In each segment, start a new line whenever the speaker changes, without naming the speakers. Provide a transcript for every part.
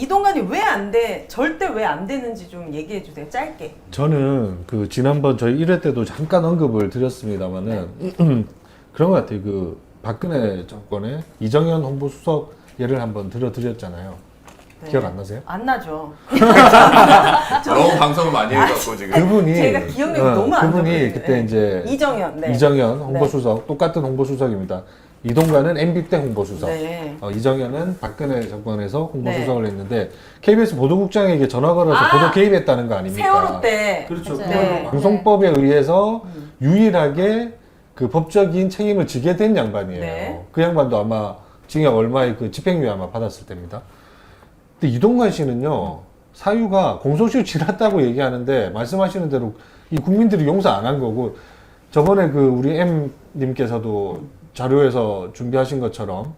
이동관이 왜 안 돼? 절대 왜 안 되는지 좀 얘기해 주세요. 짧게.
저는 그 지난번 저희 1회 때도 잠깐 언급을 드렸습니다만은 그런 것 같아요. 그 박근혜 정권의 이정현 홍보수석 예를 한번 들어드렸잖아요.
네.
기억 안 나세요?
안 나죠.
너무 방송을 많이 해갖고 지금.
그분이
제가 기억력이 너무 안
그분이
좋거든요.
그때
네.
이제
이정현. 네.
이정현 홍보수석 똑같은 홍보수석입니다. 이동관은 MB 때 홍보수석,
네.
이정현은 박근혜 정권에서 홍보수석을 했는데 KBS 보도국장에게 전화 걸어서
아,
보도 개입했다는 거 아닙니까?
세월호 때.
그렇죠.
맞아요.
네.
방송법에 의해서 유일하게 그 법적인 책임을 지게 된 양반이에요.
네.
그 양반도 아마 징역 얼마의 그 집행유예 아마 받았을 때입니다. 근데 이동관 씨는요, 사유가 공소시효 지났다고 얘기하는데 말씀하시는 대로 이 국민들이 용서 안 한 거고, 저번에 그 우리 M님께서도 자료에서 준비하신 것처럼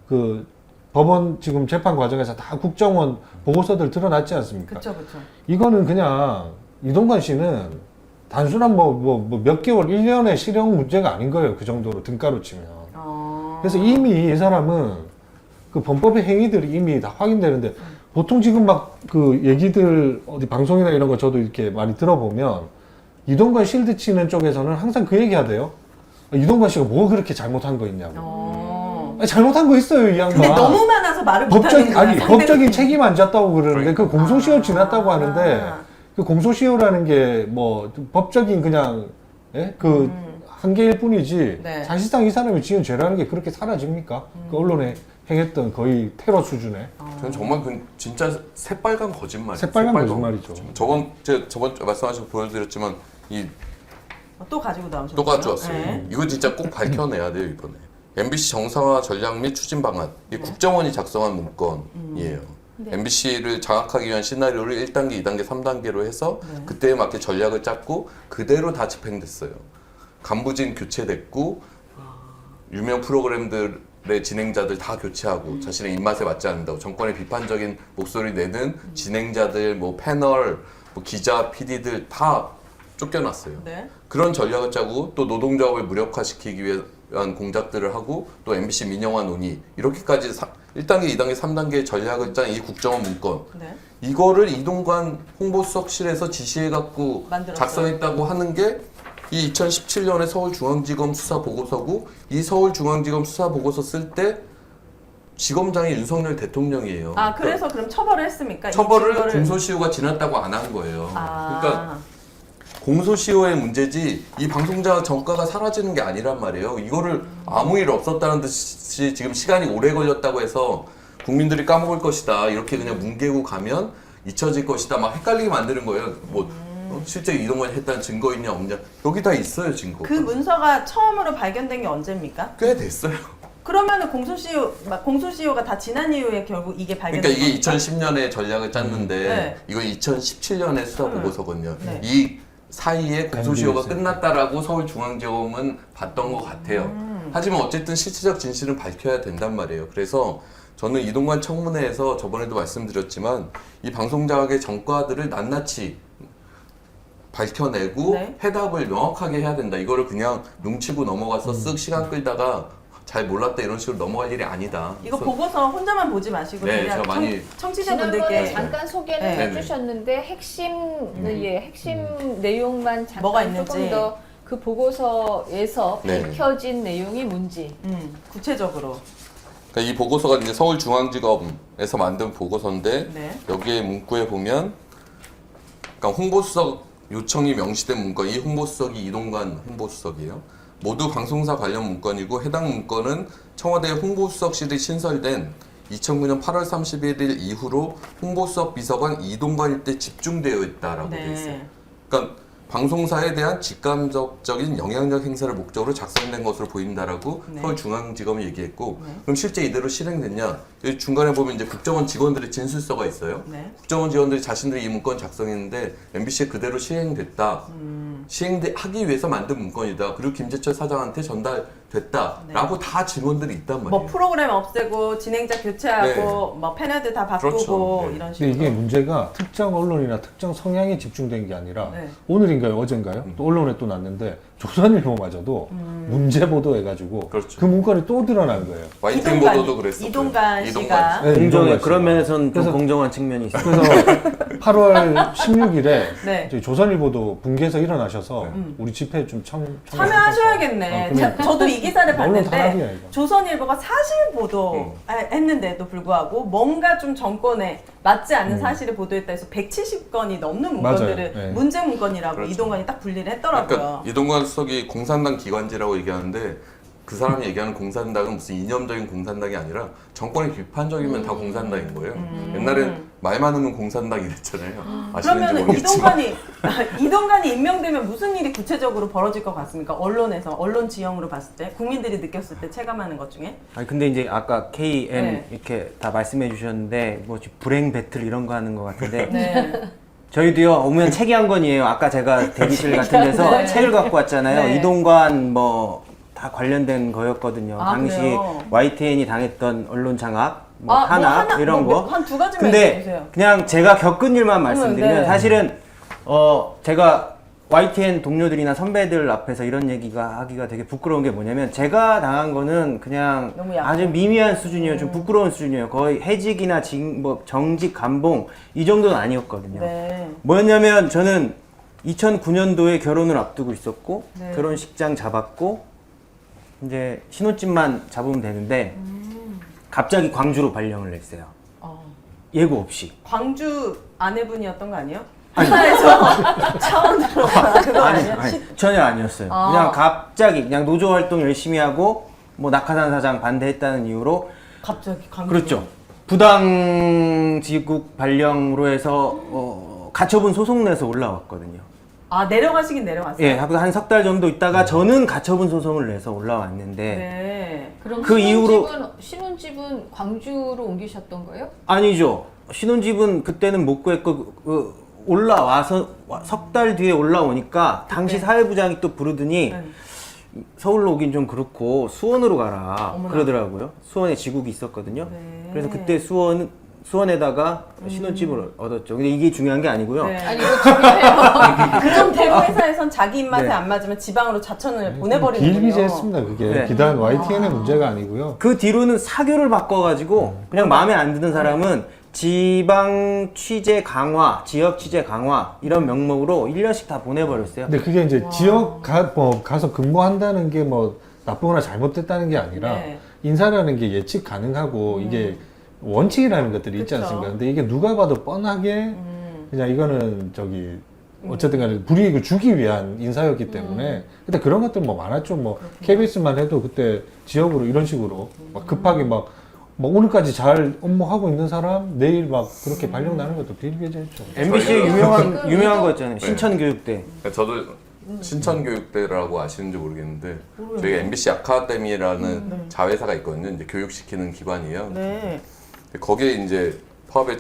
그 법원 지금 재판 과정에서 다 국정원 보고서들 드러났지 않습니까?
그쵸, 그쵸.
이거는 그냥 이동관 씨는 단순한 몇 개월, 1년의 실형 문제가 아닌 거예요. 그 정도로 등가로 치면. 그래서 이미 이 사람은 그 범법의 행위들이 이미 다 확인되는데 보통 지금 막 그 얘기들 어디 방송이나 이런 거 저도 이렇게 많이 들어보면 이동관 실드 치는 쪽에서는 항상 그 얘기 하대요. 이동관 씨가 뭐 그렇게 잘못한 거 있냐고. 아니, 잘못한 거 있어요, 이 양반.
근데 너무 많아서 말을 못하는 거야.
법적인 책임 안 졌다고 그러는데 그 공소시효 지났다고 하는데
아.
그 공소시효라는 게 뭐 법적인 그냥 그 한계일 뿐이지
네.
사실상 이 사람이 지은 죄라는 게 그렇게 사라집니까? 그 언론에 행했던 거의 테러 수준의
저는 정말 그 진짜 새빨간 거짓말.
새빨간 거짓말이죠.
저번 말씀하신 거 보여드렸지만 이
또 가지고 나오셨어요.
또 가져왔어요.
네.
이거 진짜 꼭 밝혀내야 돼요 이번에. MBC 정상화 전략 및 추진 방안. 이 국정원이 작성한 문건이에요.
네.
MBC를 장악하기 위한 시나리오를 1단계, 2단계, 3단계로 해서
네.
그때에 맞게 전략을 짰고 그대로 다 집행됐어요. 간부진 교체됐고 유명 프로그램들의 진행자들 다 교체하고 자신의 입맛에 맞지 않는다고 정권의 비판적인 목소리 내는 진행자들, 뭐 패널, 뭐 기자, PD들 다 쫓겨났어요.
네.
그런 전략을 짜고 또 노동조합을 무력화시키기 위한 공작들을 하고 또 MBC 민영화 논의 이렇게까지 1단계, 2단계, 3단계 전략을 짠 이 국정원 문건
네.
이거를 이동관 홍보수석실에서 지시해갖고
만들었어요.
작성했다고 하는 게 이 2017년에 서울중앙지검 수사 보고서고 이 서울중앙지검 수사 보고서 쓸 때 지검장이 윤석열 대통령이에요.
아, 그래서 그럼 처벌을 했습니까? 이
처벌을
증거를?
공소시효가 지났다고 안 한 거예요.
아.
그러니까 공소시효의 문제지 이 방송자 정가가 사라지는 게 아니란 말이에요. 이거를 아무 일 없었다는 듯이 지금 시간이 오래 걸렸다고 해서 국민들이 까먹을 것이다. 이렇게 그냥 뭉개고 가면 잊혀질 것이다. 막 헷갈리게 만드는 거예요. 뭐 실제 이동관이 했다는 증거 있냐 없냐. 여기 다 있어요 증거.
그 문서가 처음으로 발견된 게 언제입니까?
꽤 됐어요.
그러면은 공소시효가 다 지난 이후에 결국 이게 발견된
그러니까 이게
겁니까?
2010년에 전략을 짰는데
네.
이건 2017년에 수사 보고서거든요.
네.
이 사이에 공소시효가
있어요.
끝났다라고 서울중앙지검은 봤던 것 같아요. 하지만 어쨌든 실체적 진실은 밝혀야 된단 말이에요. 그래서 저는 이동관 청문회에서 저번에도 말씀드렸지만 이 방송자학의 전과들을 낱낱이 밝혀내고
네.
해답을 명확하게 해야 된다. 이거를 그냥 눈치고 넘어가서 쓱 시간 끌다가 잘 몰랐다 이런 식으로 넘어갈 일이 아니다.
이거
그래서
보고서 혼자만 보지 마시고
네,
그냥
저 많이
청취자분들께
지난번에 잠깐 소개는
네.
해주셨는데 핵심 내용만
뭐가
잠깐
있는지.
조금 더 그 보고서에서
네.
밝혀진 내용이 뭔지.
구체적으로
그러니까 이 보고서가 이제 서울중앙지검에서 만든 보고서인데
네.
여기에 문구에 보면 그러니까 홍보수석 요청이 명시된 문건, 이 홍보수석이 이동관 홍보수석이에요. 모두 방송사 관련 문건이고 해당 문건은 청와대 홍보수석실이 신설된 2009년 8월 31일 이후로 홍보수석 비서관 이동관일 때 집중되어 있다라고 되어 있어요.
네.
그러니까 방송사에 대한 직간접적인 영향력 행사를 목적으로 작성된 것으로 보인다라고
네.
서울중앙지검이 얘기했고
네.
그럼 실제 이대로 실행됐냐? 여기 중간에 보면 이제 국정원 직원들의 진술서가 있어요.
네.
국정원 직원들이 자신들이 이 문건 작성했는데 MBC에 그대로 시행됐다. 시행하기 위해서 만든 문건이다. 그리고 김재철 사장한테 전달됐다라고 다 증언들이 있단 말이에요.
뭐 프로그램 없애고 진행자 교체하고
네.
뭐 패널들 다 바꾸고
그렇죠. 네.
이런
근데
식으로.
이게 문제가 특정 언론이나 특정 성향에 집중된 게 아니라
네.
오늘인가요 어젠가요 또 언론에 또 났는데 조선일보마저도 문제 보도해가지고
그렇죠.
그 문건이 또 드러난 거예요.
YTN 보도도 그랬었고요.
이동관 씨가
네,
공정해.
이동관
그런
씨가.
면에서는 좀
그래서-
공정한 측면이 있어요.
그래서 8월 16일에
네.
조선일보도 붕괴해서 일어나셔서 우리 집회에 좀
참여하셔야겠네.
그러니까.
저도 이 기사를
언론
봤는데
탄압이야, 이거.
조선일보가 사실 보도 했는데도 불구하고 뭔가 좀 정권에 맞지 않는 사실을 보도했다 해서 170건이 넘는 문건들을
맞아요. 네.
문제 문건이라고
그렇죠.
이동관이 딱 분리를 했더라고요.
그러니까 이동관 수석이 공산당 기관지라고 얘기하는데 그 사람이 얘기하는 공산당은 무슨 이념적인 공산당이 아니라 정권이 비판적이면 다 공산당인 거예요. 옛날엔 말 많으면 공산당 이랬잖아요. 아시는지
그러면
모르겠지만.
이동관이 임명되면 무슨 일이 구체적으로 벌어질 것 같습니까? 언론에서 언론 지형으로 봤을 때 국민들이 느꼈을 때 체감하는 것 중에
아니 근데 이제 아까 KM
네.
이렇게 다 말씀해 주셨는데 뭐 불행 배틀 이런 거 하는 것 같은데
네.
저희도요 오면 책이 한 권이에요. 아까 제가 대기실 같은 데서
네.
책을 갖고 왔잖아요.
네.
이동관 뭐 다 관련된 거였거든요.
아,
당시
그래요?
YTN이 당했던 언론 장악, 뭐
아,
탄압 이런 거.
한 두 가지만
근데
얘기해주세요.
그냥 제가 겪은 일만 말씀드리면
네.
사실은 제가 YTN 동료들이나 선배들 앞에서 이런 얘기가 하기가 되게 부끄러운 게 뭐냐면 제가 당한 거는 그냥
너무 약해.
아주 미미한 수준이에요. 좀 부끄러운 수준이에요. 거의 해직이나 뭐 정직 감봉 이 정도는 아니었거든요.
네.
뭐였냐면 저는 2009년도에 결혼을 앞두고 있었고
네.
결혼식장 잡았고 이제 신혼집만 잡으면 되는데 갑자기 광주로 발령을 냈어요. 예고 없이.
광주 아내분이었던 거 아니에요? 회사에서 차원으로 그거 아니야?
전혀 아니었어요.
아.
그냥 갑자기 그냥 노조 활동 열심히 하고 뭐 낙하산 사장 반대했다는 이유로
갑자기 광주.
그렇죠. 부당지국 발령으로 해서 가처분 소송 내서 올라왔거든요.
아 내려가시긴 내려갔어요.
예, 한 석 달 정도 있다가 저는 가처분 소송을 내서 올라왔는데
네.
그럼
그
신혼집은 광주로 옮기셨던 거예요?
아니죠. 신혼집은 그때는 못 구했고 올라와서 석 달 뒤에 올라오니까 당시 사회부장이 또 부르더니
네.
서울로 오긴 좀 그렇고 수원으로 가라
어머나.
그러더라고요. 수원에 지국이 있었거든요.
네.
그래서 그때 수원에다가 신혼집을 얻었죠. 근데 이게 중요한 게 아니고요.
네.
아니 이거 중요해요.
그럼 대구 회사에선 자기 입맛에
네.
안 맞으면 지방으로 자천을 보내버리는군요.
비일비재했습니다. 그게
네.
비단 YTN의 문제가 아니고요.
그 뒤로는 사교를 바꿔가지고 그냥 마음에 안 드는 사람은 지방 취재 강화, 지역 취재 강화 이런 명목으로 1년씩 다 보내버렸어요.
근데 그게 이제 지역 가서 근무한다는 게 뭐 나쁘거나 잘못됐다는 게 아니라
네.
인사라는 게 예측 가능하고 이게 원칙이라는 것들이 있지
그쵸.
않습니까? 근데 이게 누가 봐도 뻔하게 그냥 이거는 어쨌든 간에 불이익을 주기 위한 인사였기 때문에 근데 그런 것들 뭐 많았죠. 뭐 KBS만 해도 그때 지역으로 이런 식으로 막 급하게 막 오늘까지 잘 업무하고 있는 사람 내일 막 그렇게 발령 나는 것도 비일비재했죠.
MBC의
저희가
유명한 거 있잖아요.
네.
신천교육대.
저도 신천교육대라고 아시는지 모르겠는데 저희가 MBC 아카데미라는 자회사가 있거든요. 이제 교육시키는 기관이에요.
네.
거기에 이제 파업에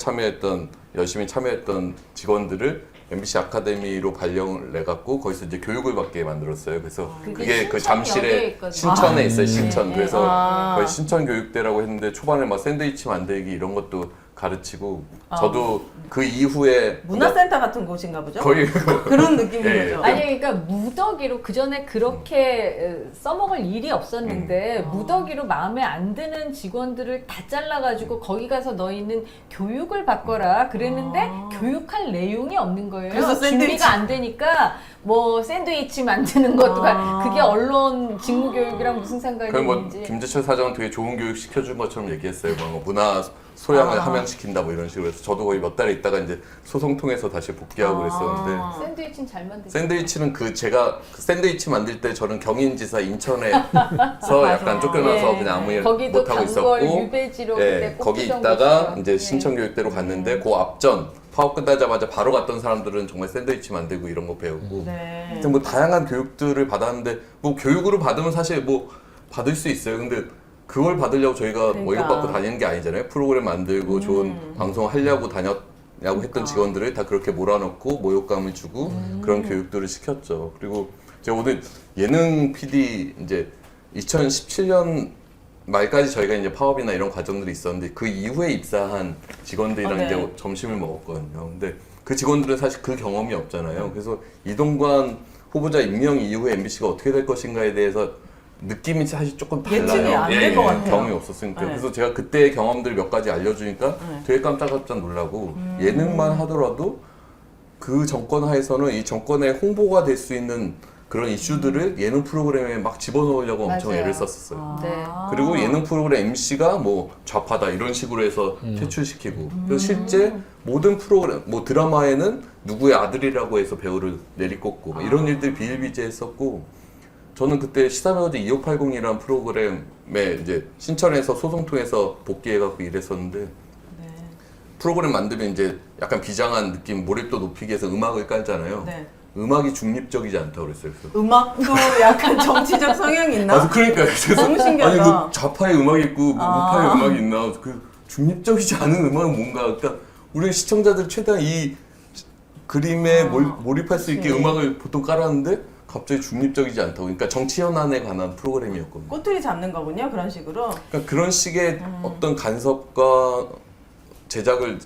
열심히 참여했던 직원들을 MBC 아카데미로 발령을 내갖고 거기서 이제 교육을 받게 만들었어요. 그래서 그게 그
신천역에
잠실에
있거든요.
신천에 있어요. 신천.
네.
그래서
아.
거의 신천교육대라고 했는데 초반에 막 샌드위치 만들기 이런 것도 가르치고 저도 그 이후에
문화센터 같은 곳인가 보죠?
거의
그런 느낌인
예,
거죠.
아니 그러니까 무더기로 그 전에 그렇게 써먹을 일이 없었는데 무더기로 마음에 안 드는 직원들을 다 잘라가지고 거기 가서 너희는 교육을 받거라 그랬는데 교육할 내용이 없는 거예요.
그래서 샌드위치.
준비가 안 되니까 뭐 샌드위치 만드는 것도 그게 언론 직무교육이랑 무슨 상관이
그뭐
있는지.
김재철 사장은 되게 좋은 교육 시켜준 것처럼 얘기했어요. 뭐 문화 소양을 함양시킨다 뭐 이런 식으로 해서 저도 거의 몇 달 있다가 이제 소송 통해서 다시 복귀하고 그랬었는데
샌드위치는 잘 만드세요.
샌드위치는 제가 그 샌드위치 만들 때 저는 경인지사 인천에서 약간 쫓겨나서 그냥 아무 일
거기도
못 하고
단골
있었고
유배지로 그때 꼭
거기
쓰던
있다가
곳이에요.
이제
네.
신천교육대로 갔는데 그 앞전 파업 끝나자마자 바로 갔던 사람들은 정말 샌드위치 만들고 이런 거 배우고
네.
하여튼 뭐 다양한 교육들을 받았는데 뭐 교육으로 받으면 사실 뭐 받을 수 있어요. 근데 그걸 받으려고 저희가
그러니까.
월급 받고 다니는 게 아니잖아요. 프로그램 만들고 좋은 방송 하려고 다녔던 했던 직원들을 다 그렇게 몰아넣고 모욕감을 주고 그런 교육들을 시켰죠. 그리고 제가 오늘 예능 PD 이제 2017년 말까지 저희가 이제 파업이나 이런 과정들이 있었는데 그 이후에 입사한 직원들이랑
네.
이제 점심을 먹었거든요. 근데 그 직원들은 사실 그 경험이 없잖아요. 그래서 이동관 후보자 임명 이후에 MBC가 어떻게 될 것인가에 대해서 느낌이 사실 조금 달라요.
예측이 안 될 것 같아요.
경험이 없었으니까.
네.
그래서 제가 그때의 경험들 몇 가지 알려주니까
네.
되게 깜짝깜짝 놀라고 예능만 하더라도 그 정권 하에서는 이 정권의 홍보가 될 수 있는 그런 이슈들을 예능 프로그램에 막 집어넣으려고 엄청
맞아요.
애를 썼었어요.
네.
그리고 예능 프로그램 MC가 뭐 좌파다 이런 식으로 해서 퇴출시키고 그래서 실제 모든 프로그램 뭐 드라마에는 누구의 아들이라고 해서 배우를 내리꽂고 막 이런 일들이 비일비재했었고 저는 그때 시사매거진 2580이라는 프로그램에 이제 신천에서 소송 통해서 복귀해갖고 일했었는데 프로그램 만들면 이제 약간 비장한 느낌 몰입도 높이기 위해서 음악을 깔잖아요.
네.
음악이 중립적이지 않다고 그랬어요. 그래서
음악도 약간 정치적 성향이 있나?
아, 그러니까요. 그래서
너무 신기하다.
아니 그 좌파의 음악이 있고 뭐 우파의 음악이 있나? 그 중립적이지 않은 음악은 뭔가? 그러니까 우리 시청자들 최대한 이 그림에 몰입할 수 있게 음악을 보통 깔았는데 갑자기 중립적이지 않다고. 그러니까 정치 현안에 관한 프로그램이었거든요.
꼬투리 잡는 거군요. 그런 식으로.
그러니까 그런 식의 어떤 간섭과 제작을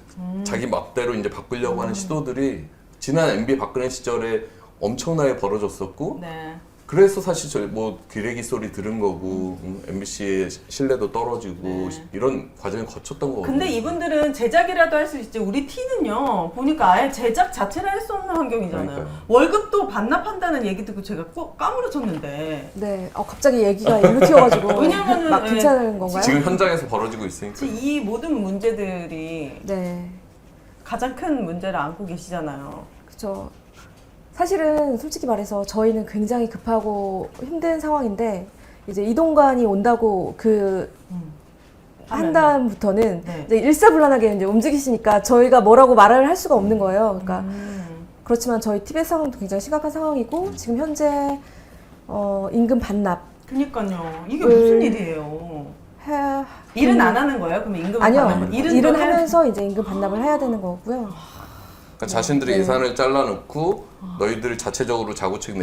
자기 맘대로 이제 바꾸려고 하는 시도들이 지난 MB 박근혜 시절에 엄청나게 벌어졌었고
네.
그래서 사실 저희 뭐 기레기 소리 들은 거고 MBC의 신뢰도 떨어지고 이런 과정을 거쳤던 거거든요.
근데 이분들은 제작이라도 할 수 있지. 우리 T는요. 보니까 아예 제작 자체를 할 수 없는 환경이잖아요.
그러니까요.
월급도 반납한다는 얘기 듣고 제가 꼭 까무러쳤는데.
네, 갑자기 얘기가 일로 튀어가지고
왜냐면은,
막 괜찮은 건가요?
지금 현장에서 벌어지고 있으니까.
지금 이 모든 문제들이
네,
가장 큰 문제를 안고 계시잖아요.
그렇죠. 사실은 솔직히 말해서 저희는 굉장히 급하고 힘든 상황인데 이제 이동관이 온다고 한 다음부터는
네.
이제 일사불란하게 이제 움직이시니까 저희가 뭐라고 말을 할 수가 없는 거예요. 그러니까 그렇지만 저희 TBS 상황도 굉장히 심각한 상황이고 지금 현재 임금 반납
그니까요. 이게 무슨 일이에요?
해
일은 안 하는 거예요? 그럼 임금을
아니요.
받는 거?
일은
또 해야
하면서 이제 임금 반납을 해야 되는 거고요.
그러니까 자신들의 예산을 잘라놓고 너희들 자체적으로 자구책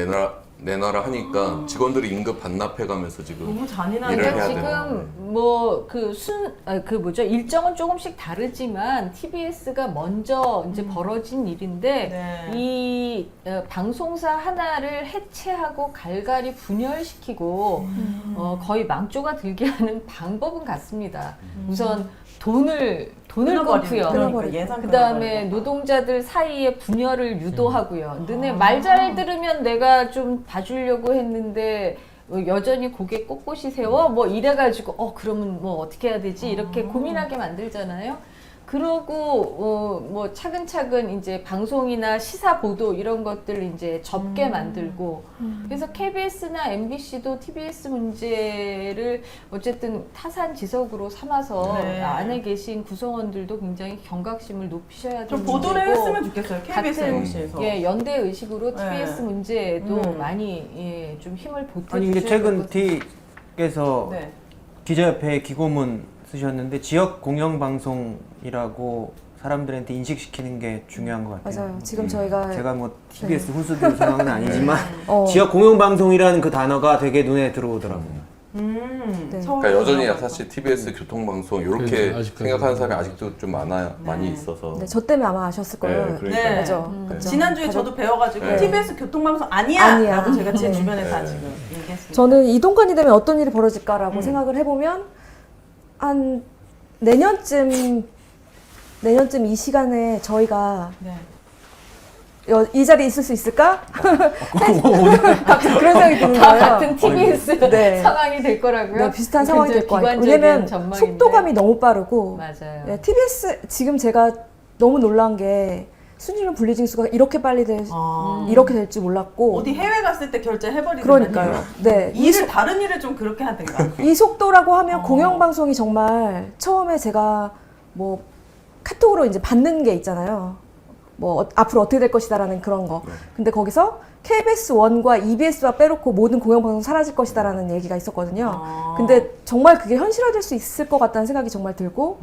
내놔라 하니까 직원들이 임금 반납해가면서 지금
너무 잔인한
일을
그러니까
해야
지금 뭐 그 뭐죠 일정은 조금씩 다르지만 TBS가 먼저 이제 벌어진 일인데
네.
이 방송사 하나를 해체하고 갈갈이 분열시키고 거의 망조가 들게 하는 방법은 같습니다. 우선 돈을 끊고요.
그러니까 예산
그 다음에
끊어버리고.
노동자들 사이에 분열을 유도하고요. 너네 말 잘 들으면 내가 좀 봐주려고 했는데 여전히 고개 꼿꼿이 세워? 뭐 이래가지고 그러면 뭐 어떻게 해야 되지? 이렇게 고민하게 만들잖아요. 그러고 뭐 차근차근 이제 방송이나 시사 보도 이런 것들을 이제 접게 만들고 그래서 KBS나 MBC도 TBS 문제를 어쨌든 타산지석으로 삼아서
네.
안에 계신 구성원들도 굉장히 경각심을 높이셔야
좀
되는
보도를
문제고
했으면 좋겠어요. KBS,
같은
MBC에서.
연대 의식으로
네.
TBS 문제에도
많이
좀 힘을 보태
아니 근데 최근 T께서
네.
기자협회에 기고문 쓰셨는데 지역 공영방송이라고 사람들한테 인식시키는 게 중요한 것 같아요.
맞아요. 지금 저희가
제가 뭐 TBS 훈수들 상황은 아니지만
어,
지역 공영방송이라는 그 단어가 되게 눈에 들어오더라고요.
네.
서울
그러니까 여전히
공영방송.
사실 TBS 교통방송 이렇게
그렇죠. 아직까지.
생각하는 사람이 아직도 좀
네.
많이 있어서
네, 저 때문에 아마 아셨을 거예요.
네, 그러니까요.
네.
맞죠.
네.
맞죠.
지난주에
가족-
저도 배워가지고
네.
TBS 교통방송 아니야!
아니야.
라고 제가 제
네.
주변에 다
네.
지금 얘기했습니다.
저는 이동관이 되면 어떤 일이 벌어질까라고 생각을 해보면 한 내년쯤 이 시간에 저희가
네.
이 자리에 있을 수 있을까? 갑자기 그런 생각이 드는
다
거예요.
같은 TBS
네.
상황이 될 거라고요?
네, 비슷한 상황이 될 것 같아요.
비관적인
왜냐면
전망인데.
속도감이 너무 빠르고
맞아요.
네, TBS 지금 제가 너무 놀란 게 순위는 분리징수가 이렇게 빨리 이렇게 될 줄 몰랐고
어디 해외 갔을 때 결제해버리는
그러니까요. 네.
일을 다른 일을 좀 그렇게 하든가.
이 속도라고 하면 공영방송이 정말 처음에 제가 뭐 카톡으로 이제 받는 게 있잖아요. 뭐 앞으로 어떻게 될 것이다라는 그런 거. 근데 거기서 KBS 1과 EBS와 빼놓고 모든 공영방송 사라질 것이다라는 얘기가 있었거든요. 근데 정말 그게 현실화될 수 있을 것 같다는 생각이 정말 들고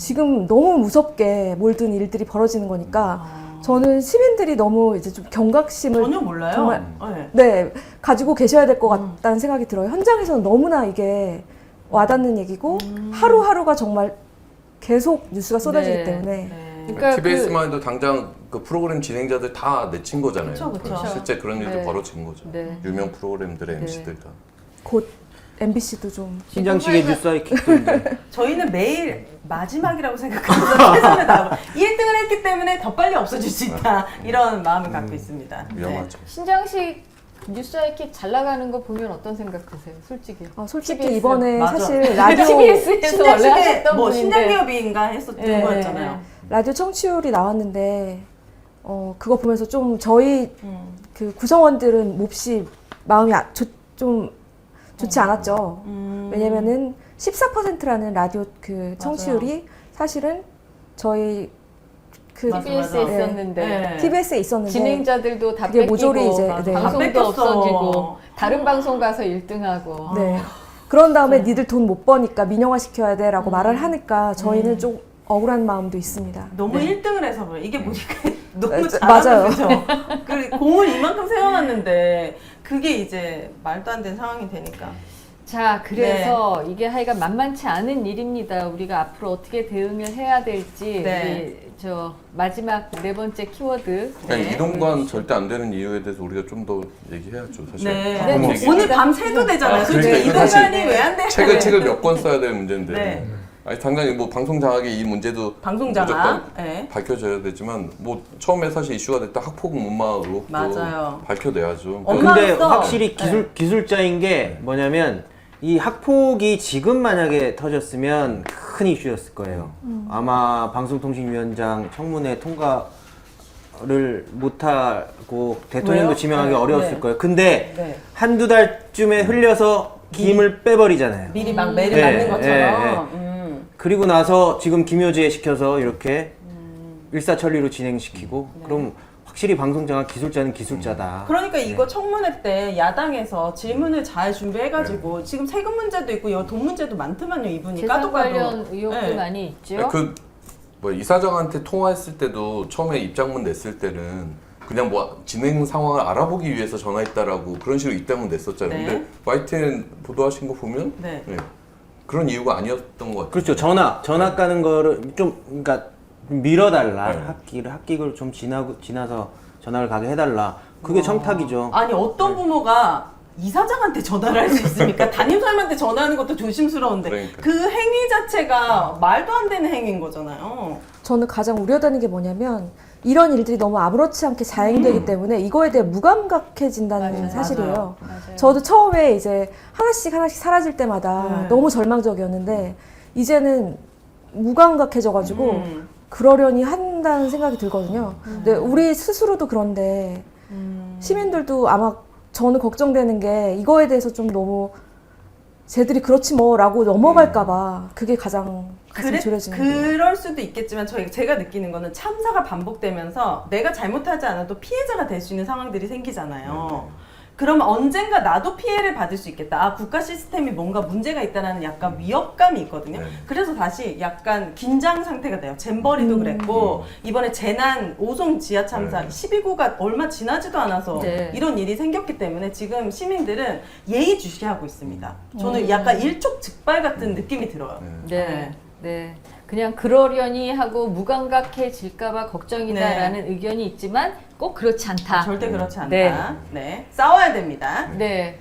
지금 너무 무섭게 몰든 일들이 벌어지는 거니까 저는 시민들이 너무 이제 좀 경각심을
전혀 몰라요.
정말
네.
네 가지고 계셔야 될 것 같다는 생각이 들어요. 현장에서는 너무나 이게 와닿는 얘기고 하루하루가 정말 계속 뉴스가 쏟아지기
네.
때문에
네.
그러니까
TBS만 해도 당장 그 프로그램 진행자들 다 내친 거잖아요.
그쵸, 그쵸.
실제 그런 일도
네.
벌어진 거죠.
네.
유명 프로그램들의 MC들 다.
곧 MBC도 좀
신장식의 뉴스 하이킥도 이제
저희는 매일 마지막이라고 생각하면서 최선을 다하고 1등을 했기 때문에 더 빨리 없어질 수 있다 이런 마음을 갖고 있습니다. 네.
위험하죠.
신장식 뉴스 하이킥 잘 나가는 거 보면 어떤 생각 드세요? 솔직히.
솔직히
TBS.
이번에
맞아.
사실 라디오
TBS에서 원래
신장식에
하셨던
뭐
분인데.
신장기업인가 했었던
네.
거였잖아요.
라디오 청취율이 나왔는데 그거 보면서 좀 저희 그 구성원들은 몹시 마음이 좀 좋지 않았죠. 왜냐면은 14%라는 라디오 그 청취율이 사실은 저희 그
맞아,
TBS에
맞아.
있었는데
네.
TBS에 있었는데
진행자들도 다
그게
뺏기고
모조리 이제 네.
다
방송도
뺏겼어.
없어지고 다른 방송 가서 1등하고
네. 그런 다음에 니들 돈 못 버니까 민영화 시켜야 돼라고 말을 하니까 저희는 좀 억울한 마음도 있습니다.
너무
네.
1등을 해서 그래. 이게 보니까 너무
맞아요.
잘하는 거죠. 그 공을 이만큼 세워놨는데 그게 이제 말도 안 되는 상황이 되니까.
자, 그래서 이게 하여간 만만치 않은 일입니다. 우리가 앞으로 어떻게 대응을 해야 될지
네.
우리 저 마지막 네 번째 키워드.
그냥
네.
이동관 절대 안 되는 이유에 대해서 우리가 좀 더 얘기해야죠. 사실.
네.
가끔
네.
얘기-
오늘 밤 새도 되잖아요. 솔직히
그러니까
이동관이
사실
왜 안 돼?
책을 몇 권 써야 될 문제인데.
네.
아니 당장히 뭐 방송 장악의 이 문제도
방송장악.
무조건
네.
밝혀져야 되지만 뭐 처음에 사실 이슈가 됐던 학폭 문마 의혹도
맞아요.
밝혀내야죠.
엄마로서
근데 확실히 기술자인 게 뭐냐면 이 학폭이 지금 만약에 터졌으면 큰 이슈였을 거예요. 아마 방송통신위원장 청문회 통과를 못하고 대통령도
왜요?
지명하기
네,
어려웠을
네.
거예요. 근데
네.
한두 달쯤에 흘려서 힘을 빼버리잖아요.
미리 막 매를
네,
맞는 것처럼.
네, 그리고 나서 지금 김효재 시켜서 이렇게 일사천리로 진행시키고 그럼 확실히 방송장악 기술자는 기술자다.
그러니까 이거 청문회 때 야당에서 질문을 잘 준비해가지고 지금 세금 문제도 있고 이거 돈 문제도 많더만요. 이분이
재산
까도
관련 의혹도
네.
많이 있죠.
뭐 이사장한테 통화했을 때도 처음에 입장문 냈을 때는 그냥 뭐 진행 상황을 알아보기 위해서 전화했다라고 그런 식으로 입장문 냈었잖아요.
네.
근데 YTN 보도하신 거 보면
네.
그런 이유가 아니었던 것 같아요.
그렇죠. 전화 까는 거를 좀 그러니까 밀어달라.
네.
학기를 좀 지나서 전화를 가게 해달라. 그게 청탁이죠.
아니 어떤 부모가 이사장한테 전화를 할 수 있습니까? 담임선생님한테 전화하는 것도 조심스러운데
그러니까.
그 행위 자체가 말도 안 되는 행위인 거잖아요.
저는 가장 우려되는 게 뭐냐면 이런 일들이 너무 아무렇지 않게 자행되기 때문에 이거에 대해 무감각해진다는
맞아요.
사실이에요.
맞아요.
저도 처음에 이제 하나씩 사라질 때마다
네.
너무 절망적이었는데 이제는 무감각해져가지고 그러려니 한다는 생각이 들거든요. 근데 우리 스스로도 그런데 시민들도 아마 저는 걱정되는 게 이거에 대해서 좀 너무 쟤들이 그렇지 뭐라고 넘어갈까봐 그게 가장 가슴이 졸여지는 거예요.
그럴 수도 있겠지만 제가 느끼는 거는 참사가 반복되면서 내가 잘못하지 않아도 피해자가 될 수 있는 상황들이 생기잖아요. 그러면 언젠가 나도 피해를 받을 수 있겠다. 아, 국가 시스템이 뭔가 문제가 있다는 약간 위협감이 있거든요.
네.
그래서 다시 약간 긴장 상태가 돼요. 잼버리도 그랬고 이번에 재난 오송 지하 참사 12구가 얼마 지나지도 않아서
네.
이런 일이 생겼기 때문에 지금 시민들은 예의주시하고 있습니다. 저는 약간 일촉즉발 같은 느낌이 들어요.
네. 네. 그냥 그러려니 하고 무감각해질까봐 걱정이다라는 의견이 있지만 꼭 그렇지 않다.
절대 그렇지 않다.
네.
네. 싸워야 됩니다.
네.